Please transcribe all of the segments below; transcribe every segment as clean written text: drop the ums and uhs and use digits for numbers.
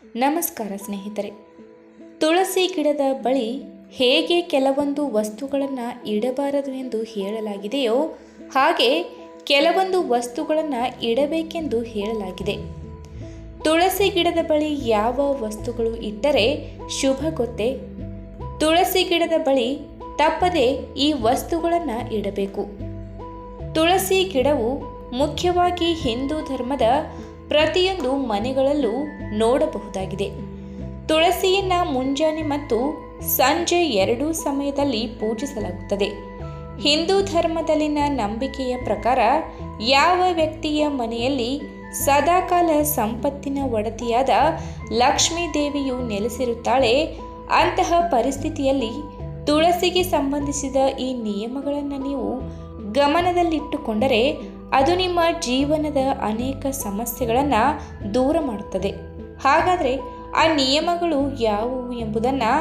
ನಮಸ್ಕಾರ ಸ್ನೇಹಿತರೆ. ತುಳಸಿ ಗಿಡದ ಬಳಿ ಹೇಗೆ ಕೆಲವೊಂದು ವಸ್ತುಗಳನ್ನು ಇಡಬಾರದು ಎಂದು ಹೇಳಲಾಗಿದೆಯೋ ಹಾಗೆ ಕೆಲವೊಂದು ವಸ್ತುಗಳನ್ನು ಇಡಬೇಕೆಂದು ಹೇಳಲಾಗಿದೆ. ತುಳಸಿ ಗಿಡದ ಬಳಿ ಯಾವ ವಸ್ತುಗಳು ಇಟ್ಟರೆ ಶುಭ ಗೊತ್ತೇ? ತುಳಸಿ ಗಿಡದ ಬಳಿ ತಪ್ಪದೆ ಈ ವಸ್ತುಗಳನ್ನು ಇಡಬೇಕು. ತುಳಸಿ ಗಿಡವು ಮುಖ್ಯವಾಗಿ ಹಿಂದೂ ಧರ್ಮದ ಪ್ರತಿಯೊಂದು ಮನೆಗಳಲ್ಲೂ ನೋಡಬಹುದಾಗಿದೆ. ತುಳಸಿಯನ್ನು ಮುಂಜಾನೆ ಮತ್ತು ಸಂಜೆ ಎರಡೂ ಸಮಯದಲ್ಲಿ ಪೂಜಿಸಲಾಗುತ್ತದೆ. ಹಿಂದೂ ಧರ್ಮದಲ್ಲಿನ ನಂಬಿಕೆಯ ಪ್ರಕಾರ ಯಾವ ವ್ಯಕ್ತಿಯ ಮನೆಯಲ್ಲಿ ಸದಾಕಾಲ ಸಂಪತ್ತಿನ ಒಡತಿಯಾದ ಲಕ್ಷ್ಮೀ ದೇವಿಯು ನೆಲೆಸಿರುತ್ತಾಳೆ, ಅಂತಹ ಪರಿಸ್ಥಿತಿಯಲ್ಲಿ ತುಳಸಿಗೆ ಸಂಬಂಧಿಸಿದ ಈ ನಿಯಮಗಳನ್ನು ನೀವು ಗಮನದಲ್ಲಿಟ್ಟುಕೊಂಡರೆ ಅದು ನಿಮ್ಮ ಜೀವನದ ಅನೇಕ ಸಮಸ್ಯೆಗಳನ್ನು ದೂರ ಮಾಡುತ್ತದೆ. ಹಾಗಾದರೆ ಆ ನಿಯಮಗಳು ಯಾವುವು ಎಂಬುದನ್ನು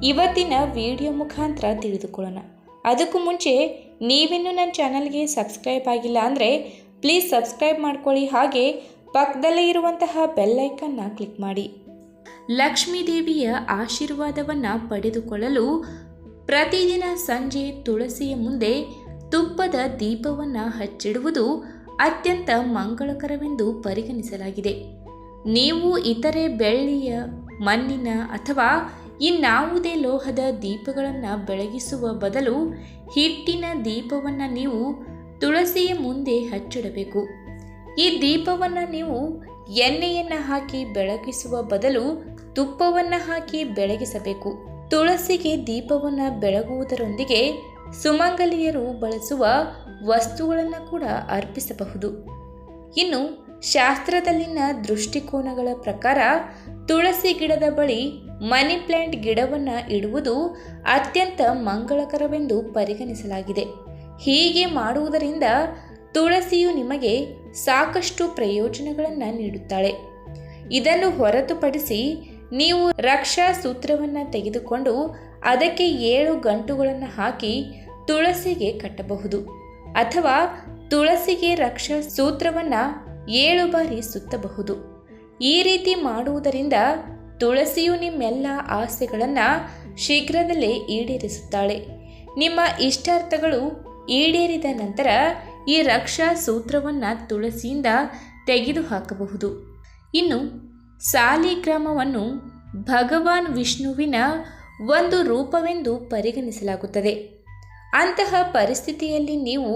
ಇವತ್ತಿನ ವಿಡಿಯೋ ಮುಖಾಂತರ ತಿಳಿದುಕೊಳ್ಳೋಣ. ಅದಕ್ಕೂ ಮುಂಚೆ ನೀವಿನ್ನೂ ನನ್ನ ಚಾನಲ್ಗೆ ಸಬ್ಸ್ಕ್ರೈಬ್ ಆಗಿಲ್ಲ ಅಂದರೆ ಪ್ಲೀಸ್ ಸಬ್ಸ್ಕ್ರೈಬ್ ಮಾಡ್ಕೊಳ್ಳಿ, ಹಾಗೆ ಪಕ್ಕದಲ್ಲೇ ಇರುವಂತಹ ಬೆಲ್ ಐಕನ್ನ ಕ್ಲಿಕ್ ಮಾಡಿ. ಲಕ್ಷ್ಮೀ ದೇವಿಯ ಆಶೀರ್ವಾದವನ್ನು ಪಡೆದುಕೊಳ್ಳಲು ಪ್ರತಿದಿನ ಸಂಜೆ ತುಳಸಿಯ ಮುಂದೆ ತುಪ್ಪದ ದೀಪವನ್ನು ಹಚ್ಚಿಡುವುದು ಅತ್ಯಂತ ಮಂಗಳಕರವೆಂದು ಪರಿಗಣಿಸಲಾಗಿದೆ. ನೀವು ಇತರೆ ಬೆಳ್ಳಿಯ, ಮಣ್ಣಿನ ಅಥವಾ ಇನ್ನಾವುದೇ ಲೋಹದ ದೀಪಗಳನ್ನು ಬೆಳಗಿಸುವ ಬದಲು ಹಿಟ್ಟಿನ ದೀಪವನ್ನು ನೀವು ತುಳಸಿಯ ಮುಂದೆ ಹಚ್ಚಿಡಬೇಕು. ಈ ದೀಪವನ್ನು ನೀವು ಎಣ್ಣೆಯನ್ನು ಹಾಕಿ ಬೆಳಗಿಸುವ ಬದಲು ತುಪ್ಪವನ್ನು ಹಾಕಿ ಬೆಳಗಿಸಬೇಕು. ತುಳಸಿಗೆ ದೀಪವನ್ನು ಬೆಳಗುವುದರೊಂದಿಗೆ ಸುಮಂಗಲಿಯರು ಬಳಸುವ ವಸ್ತುಗಳನ್ನು ಕೂಡ ಅರ್ಪಿಸಬಹುದು. ಇನ್ನು ಶಾಸ್ತ್ರದಲ್ಲಿನ ದೃಷ್ಟಿಕೋನಗಳ ಪ್ರಕಾರ ತುಳಸಿ ಗಿಡದ ಬಳಿ ಮನಿ ಪ್ಲಾಂಟ್ ಗಿಡವನ್ನು ಇಡುವುದು ಅತ್ಯಂತ ಮಂಗಳಕರವೆಂದು ಪರಿಗಣಿಸಲಾಗಿದೆ. ಹೀಗೆ ಮಾಡುವುದರಿಂದ ತುಳಸಿಯು ನಿಮಗೆ ಸಾಕಷ್ಟು ಪ್ರಯೋಜನಗಳನ್ನು ನೀಡುತ್ತಾಳೆ. ಇದನ್ನು ಹೊರತುಪಡಿಸಿ ನೀವು ರಕ್ಷಾ ಸೂತ್ರವನ್ನು ತೆಗೆದುಕೊಂಡು ಅದಕ್ಕೆ 7 ಗಂಟುಗಳನ್ನು ಹಾಕಿ ತುಳಸಿಗೆ ಕಟ್ಟಬಹುದು, ಅಥವಾ ತುಳಸಿಗೆ ರಕ್ಷಾ ಸೂತ್ರವನ್ನು 7 ಬಾರಿ ಸುತ್ತಬಹುದು. ಈ ರೀತಿ ಮಾಡುವುದರಿಂದ ತುಳಸಿಯು ನಿಮ್ಮೆಲ್ಲ ಆಸೆಗಳನ್ನು ಶೀಘ್ರದಲ್ಲೇ ಈಡೇರಿಸುತ್ತಾಳೆ. ನಿಮ್ಮ ಇಷ್ಟಾರ್ಥಗಳು ಈಡೇರಿದ ನಂತರ ಈ ರಕ್ಷಾ ಸೂತ್ರವನ್ನು ತುಳಸಿಯಿಂದ ತೆಗೆದುಹಾಕಬಹುದು. ಇನ್ನು ಸಾಲಿಗ್ರಾಮವನ್ನು ಭಗವಾನ್ ವಿಷ್ಣುವಿನ ಒಂದು ರೂಪವೆಂದು ಪರಿಗಣಿಸಲಾಗುತ್ತದೆ. ಅಂತಹ ಪರಿಸ್ಥಿತಿಯಲ್ಲಿ ನೀವು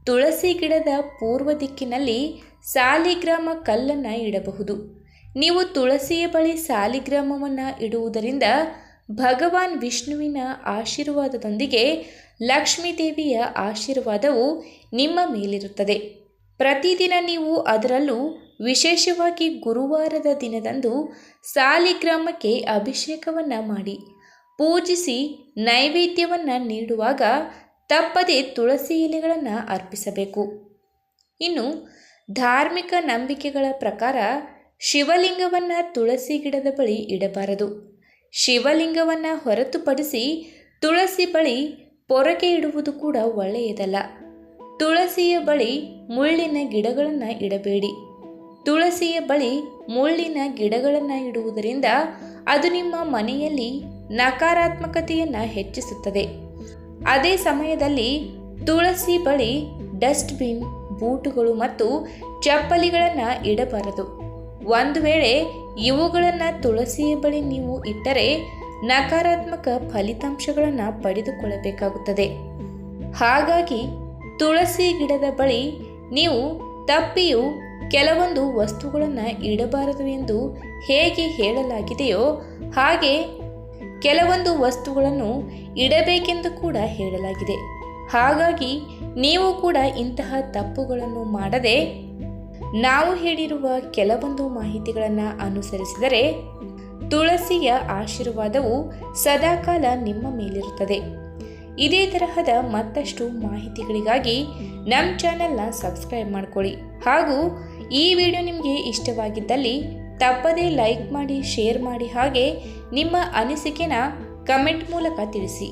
ತುಳಸಿ ಗಿಡದ ಪೂರ್ವ ದಿಕ್ಕಿನಲ್ಲಿ ಸಾಲಿಗ್ರಾಮ ಕಲ್ಲನ್ನು ಇಡಬಹುದು. ನೀವು ತುಳಸಿಯ ಬಳಿ ಸಾಲಿಗ್ರಾಮವನ್ನು ಇಡುವುದರಿಂದ ಭಗವಾನ್ ವಿಷ್ಣುವಿನ ಆಶೀರ್ವಾದದೊಂದಿಗೆ ಲಕ್ಷ್ಮೀ ದೇವಿಯ ಆಶೀರ್ವಾದವು ನಿಮ್ಮ ಮೇಲಿರುತ್ತದೆ. ಪ್ರತಿದಿನ ನೀವು ಅದರಲ್ಲೂ ವಿಶೇಷವಾಗಿ ಗುರುವಾರದ ದಿನದಂದು ಸಾಲಿಗ್ರಾಮಕ್ಕೆ ಅಭಿಷೇಕವನ್ನು ಮಾಡಿ ಪೂಜಿಸಿ ನೈವೇದ್ಯವನ್ನು ನೀಡುವಾಗ ತಪ್ಪದೆ ತುಳಸಿ ಎಲೆಗಳನ್ನು ಅರ್ಪಿಸಬೇಕು. ಇನ್ನು ಧಾರ್ಮಿಕ ನಂಬಿಕೆಗಳ ಪ್ರಕಾರ ಶಿವಲಿಂಗವನ್ನು ತುಳಸಿ ಗಿಡದ ಬಳಿ ಇಡಬಾರದು. ಶಿವಲಿಂಗವನ್ನು ಹೊರತುಪಡಿಸಿ ತುಳಸಿ ಬಳಿ ಪೊರಕೆ ಇಡುವುದು ಕೂಡ ಒಳ್ಳೆಯದಲ್ಲ. ತುಳಸಿಯ ಬಳಿ ಮುಳ್ಳಿನ ಗಿಡಗಳನ್ನು ಇಡಬೇಡಿ. ತುಳಸಿಯ ಬಳಿ ಮುಳ್ಳಿನ ಗಿಡಗಳನ್ನು ಇಡುವುದರಿಂದ ಅದು ನಿಮ್ಮ ಮನೆಯಲ್ಲಿ ನಕಾರಾತ್ಮಕತೆಯನ್ನು ಹೆಚ್ಚಿಸುತ್ತದೆ. ಅದೇ ಸಮಯದಲ್ಲಿ ತುಳಸಿ ಬಳಿ ಡಸ್ಟ್ಬಿನ್, ಬೂಟುಗಳು ಮತ್ತು ಚಪ್ಪಲಿಗಳನ್ನು ಇಡಬಾರದು. ಒಂದು ವೇಳೆ ಇವುಗಳನ್ನು ತುಳಸಿಯ ಬಳಿ ನೀವು ಇಟ್ಟರೆ ನಕಾರಾತ್ಮಕ ಫಲಿತಾಂಶಗಳನ್ನು ಪಡೆದುಕೊಳ್ಳಬೇಕಾಗುತ್ತದೆ. ಹಾಗಾಗಿ ತುಳಸಿ ಗಿಡದ ಬಳಿ ನೀವು ತಪ್ಪಿಯೂ ಕೆಲವೊಂದು ವಸ್ತುಗಳನ್ನು ಇಡಬಾರದು ಎಂದು ಹೇಗೆ ಹೇಳಲಾಗಿದೆಯೋ ಹಾಗೆ ಕೆಲವೊಂದು ವಸ್ತುಗಳನ್ನು ಇಡಬೇಕೆಂದು ಕೂಡ ಹೇಳಲಾಗಿದೆ. ಹಾಗಾಗಿ ನೀವು ಕೂಡ ಇಂತಹ ತಪ್ಪುಗಳನ್ನು ಮಾಡದೆ ನಾವು ಹೇಳಿರುವ ಕೆಲವೊಂದು ಮಾಹಿತಿಗಳನ್ನು ಅನುಸರಿಸಿದರೆ ತುಳಸಿಯ ಆಶೀರ್ವಾದವು ಸದಾಕಾಲ ನಿಮ್ಮ ಮೇಲಿರುತ್ತದೆ. ಇದೇ ತರಹದ ಮತ್ತಷ್ಟು ಮಾಹಿತಿಗಳಿಗಾಗಿ ನಮ್ಮ ಚಾನೆಲ್ನ ಸಬ್ಸ್ಕ್ರೈಬ್ ಮಾಡ್ಕೊಳ್ಳಿ. ಹಾಗೂ ಈ ವಿಡಿಯೋ ನಿಮಗೆ ಇಷ್ಟವಾಗಿದ್ದಲ್ಲಿ ತಪ್ಪದೇ ಲೈಕ್ ಮಾಡಿ, ಶೇರ್ ಮಾಡಿ, ಹಾಗೆ ನಿಮ್ಮ ಅನಿಸಿಕೆನ ಕಮೆಂಟ್ ಮೂಲಕ ತಿಳಿಸಿ.